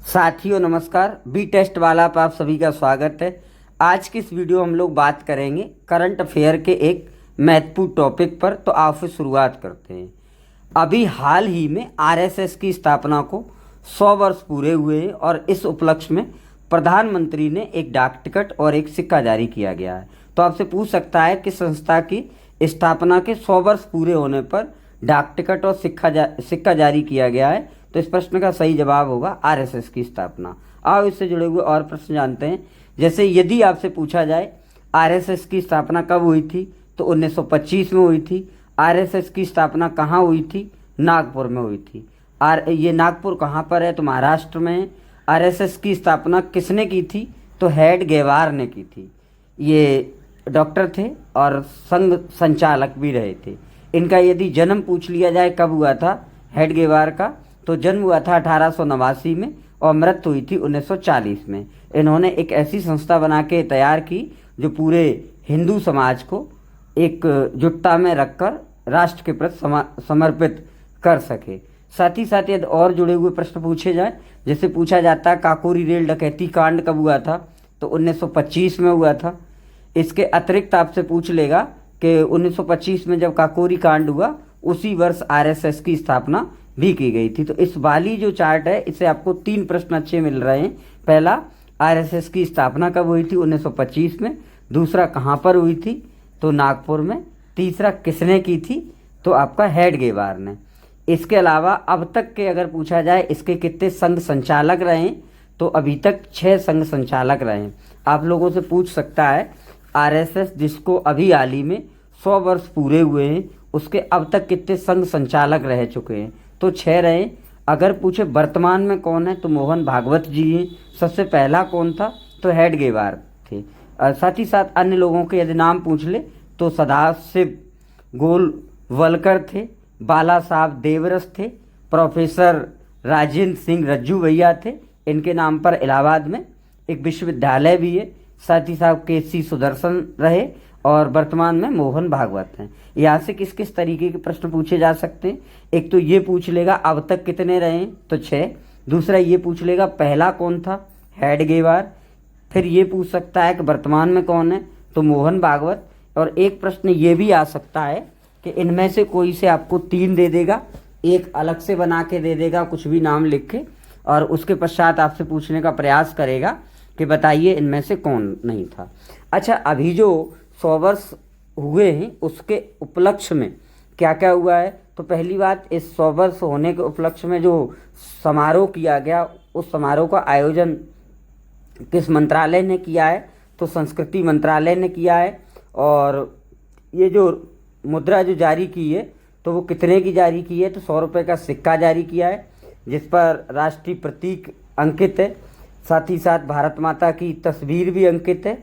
साथियों नमस्कार, B test वाला पर आप सभी का स्वागत है। आज की इस वीडियो हम लोग बात करेंगे करंट अफेयर के एक महत्वपूर्ण टॉपिक पर। तो आप फिर शुरुआत करते हैं। अभी हाल ही में आरएसएस की स्थापना को 100 वर्ष पूरे हुए हैं और इस उपलक्ष्य में प्रधानमंत्री ने एक डाक टिकट और एक सिक्का जारी किया गया है। तो आपसे पूछ सकता है कि संस्था की स्थापना के 100 वर्ष पूरे होने पर डाक टिकट और सिक्का जारी किया गया है। तो इस प्रश्न का सही जवाब होगा आरएसएस की स्थापना। आओ इससे जुड़े हुए और प्रश्न जानते हैं। जैसे यदि आपसे पूछा जाए आरएसएस की स्थापना कब हुई थी, तो 1925 में हुई थी। आरएसएस की स्थापना कहाँ हुई थी? नागपुर में हुई थी। ये नागपुर कहाँ पर है? तो महाराष्ट्र में है। आरएसएस की स्थापना किसने की थी? तो हेड गेवार ने की थी। ये डॉक्टर थे और संघ संचालक भी रहे थे। इनका यदि जन्म पूछ लिया जाए कब हुआ था हेड गेवार का, तो जन्म हुआ था 1889 में और मृत्यु हुई थी 1940 में। इन्होंने एक ऐसी संस्था बना के तैयार की जो पूरे हिंदू समाज को एक जुटता में रखकर राष्ट्र के प्रति समर्पित कर सके। साथ ही साथ यदि और जुड़े हुए प्रश्न पूछे जाए, जैसे पूछा जाता है काकोरी रेल डकैती कांड कब हुआ था, तो 1925 में हुआ था। इसके अतिरिक्त आपसे पूछ लेगा कि 1925 में जब काकोरी कांड हुआ उसी वर्ष आरएसएस की स्थापना भी की गई थी। तो इस वाली जो चार्ट है इससे आपको 3 प्रश्न अच्छे मिल रहे हैं। पहला, आरएसएस की स्थापना कब हुई थी? 1925 में। दूसरा, कहाँ पर हुई थी? तो नागपुर में। तीसरा, किसने की थी? तो आपका हेड गेवार ने। इसके अलावा अब तक के अगर पूछा जाए इसके कितने संघ संचालक रहे, तो अभी तक 6 संघ संचालक रहे। आप लोगों से पूछ सकता है आरएसएस जिसको अभी हाल ही में 100 वर्ष पूरे हुए हैं उसके अब तक कितने संघ संचालक रह चुके हैं, तो 6 रहे। अगर पूछे वर्तमान में कौन है, तो मोहन भागवत जी हैं। सबसे पहला कौन था? तो हेड गेवार थे। साथ ही साथ अन्य लोगों के यदि नाम पूछ ले तो सदाशिव गोलवलकर थे, बाला साहब देवरस थे, प्रोफेसर राजेंद्र सिंह रज्जू भैया थे। इनके नाम पर इलाहाबाद में एक विश्वविद्यालय भी है। साथ ही साथ केसी सुदर्शन रहे और वर्तमान में मोहन भागवत हैं। यहाँ से किस किस तरीके के प्रश्न पूछे जा सकते हैं? एक तो ये पूछ लेगा अब तक कितने रहे, तो 6। दूसरा ये पूछ लेगा पहला कौन था? हेड गेवार। फिर ये पूछ सकता है कि वर्तमान में कौन है? तो मोहन भागवत। और एक प्रश्न ये भी आ सकता है कि इनमें से कोई से आपको 3 दे देगा, एक अलग से बना के दे देगा कुछ भी नाम लिख के, और उसके पश्चात आपसे पूछने का प्रयास करेगा कि बताइए इनमें से कौन नहीं था। अच्छा, अभी जो 100 वर्ष हुए हैं उसके उपलक्ष्य में क्या क्या हुआ है? तो पहली बात, इस 100 वर्ष होने के उपलक्ष्य में जो समारोह किया गया, उस समारोह का आयोजन किस मंत्रालय ने किया है? तो संस्कृति मंत्रालय ने किया है। और ये जो मुद्रा जो जारी की है तो वो कितने की जारी की है? तो 100 रुपये का सिक्का जारी किया है जिस पर राष्ट्रीय प्रतीक अंकित है। साथ ही साथ भारत माता की तस्वीर भी अंकित है